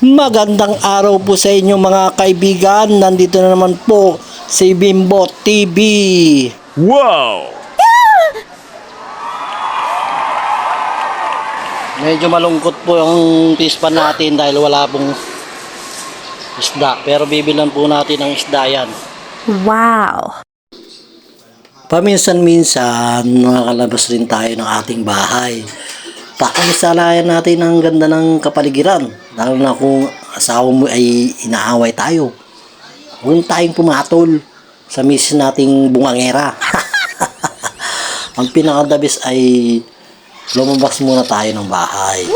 Magandang araw po sa inyo mga kaibigan. Nandito na naman po si Bimbo TV. Wow! Medyo malungkot po yung tispan natin dahil wala pong isda. Pero bibilan po natin ang isda yan. Wow! Paminsan-minsan nakakalabas rin tayo ng ating bahay. Pakamisalayan natin ang ganda ng kapaligiran. Lalo na kung asawa mo ay inaaway tayo. Huwag tayong pumatol sa misis nating bungangera. Ang pinakadabis ay lumabas muna tayo ng bahay.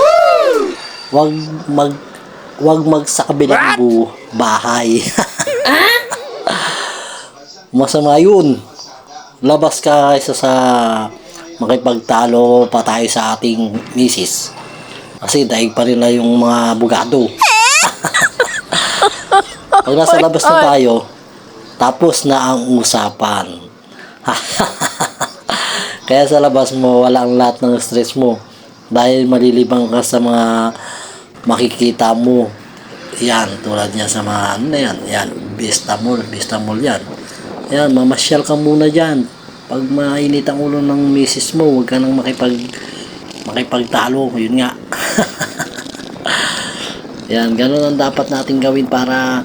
Wag sa kabilang bahay. Masama yun. Labas ka kaysa sa makipagtalo pa tayo sa ating misis. Kasi daig pa rin na yung mga bugado. Pag nasa labas na tayo, tapos na ang usapan. Kaya sa labas mo, wala ang lahat ng stress mo. Dahil malilibang ka sa mga makikita mo. Yan, tulad niya sa mga ano na yan. Yan, Vista Mall yan. Yan, mamasyal ka muna dyan. Pag mainit ang ulo ng misis mo, huwag ka nang makipagtalo. Yun nga. Yan, ganun ang dapat natin gawin para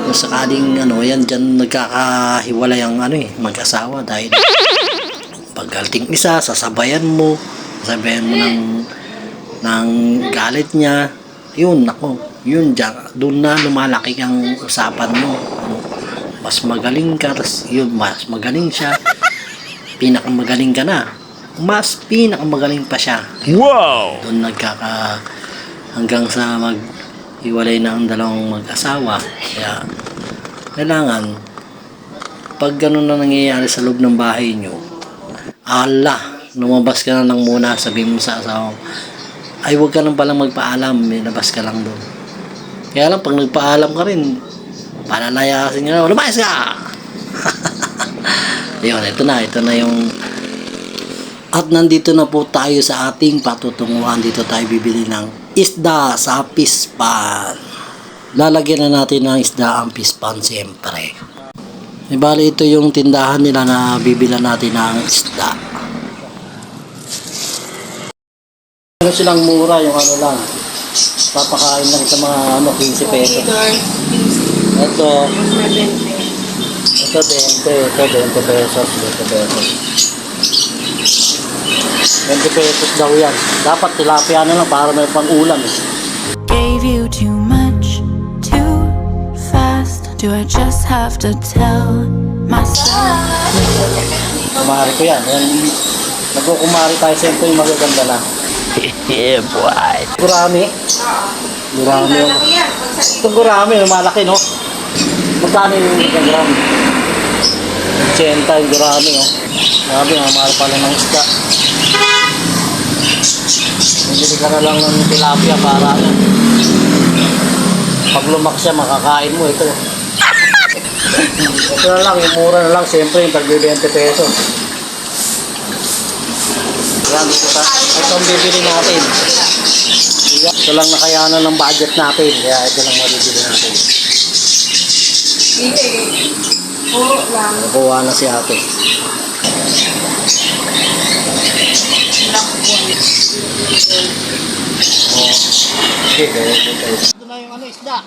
kung sakaling yan dyan nagkakahiwalay ang mag-asawa dahil paggalting isa, sasabayan mo ng galit niya. Yun, yun dyan, doon na lumalaki ang usapan mo. Mas magaling ka, yun, mas magaling siya. Pinakamagaling ka na. Mas pinakamagaling pa siya. Wow! Doon hanggang sa maghiwalay na ang dalawang mag-asawa. Kaya, kailangan, pag ganun na nangyayari sa loob ng bahay nyo, lumabas ka na lang muna, sabihin mo sa asawa, ay huwag ka nang palang magpaalam, may labas ka lang doon. Kaya lang, pag nagpaalam ka rin, palalayasin nga, lumayas ka! Yun, ito na yung at nandito na po tayo sa ating patutunguhan. Dito tayo bibili ng isda sa pispan. Lalagyan na natin ng isda ang pispan siyempre. Bali ito yung tindahan nila na bibilan natin ng isda. Ano silang mura, yung lang. Papakain lang sa mga 15 pesos. Ito 20 pesos. 20 pesos daw yan. Dapat tilapia na lang para may pang-ulam. Gave you too much, too fast. Do I just have to tell myself? Kumari ko yan. Nagkukumari tayo sa ito yung magaganda na. Yeah, boy! Gurami. Itong gurami, malaki, no? Magkano yung gurami? 80 yung gurami, no? Grabe, mahal pala ng isda. Hindi ka na lang ng tilapia para pag lumak siya, makakain mo ito. Ito na lang, yung mura na lang, siyempre yung tag 20 pesos. Yan, ito ang bibili natin. Ito lang nakayanan ng budget natin, kaya ito lang mabibili natin. Puro lang. Nakuha na si ate. Okay. Ito na yung isda.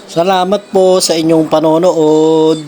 Salamat po sa inyong panonood.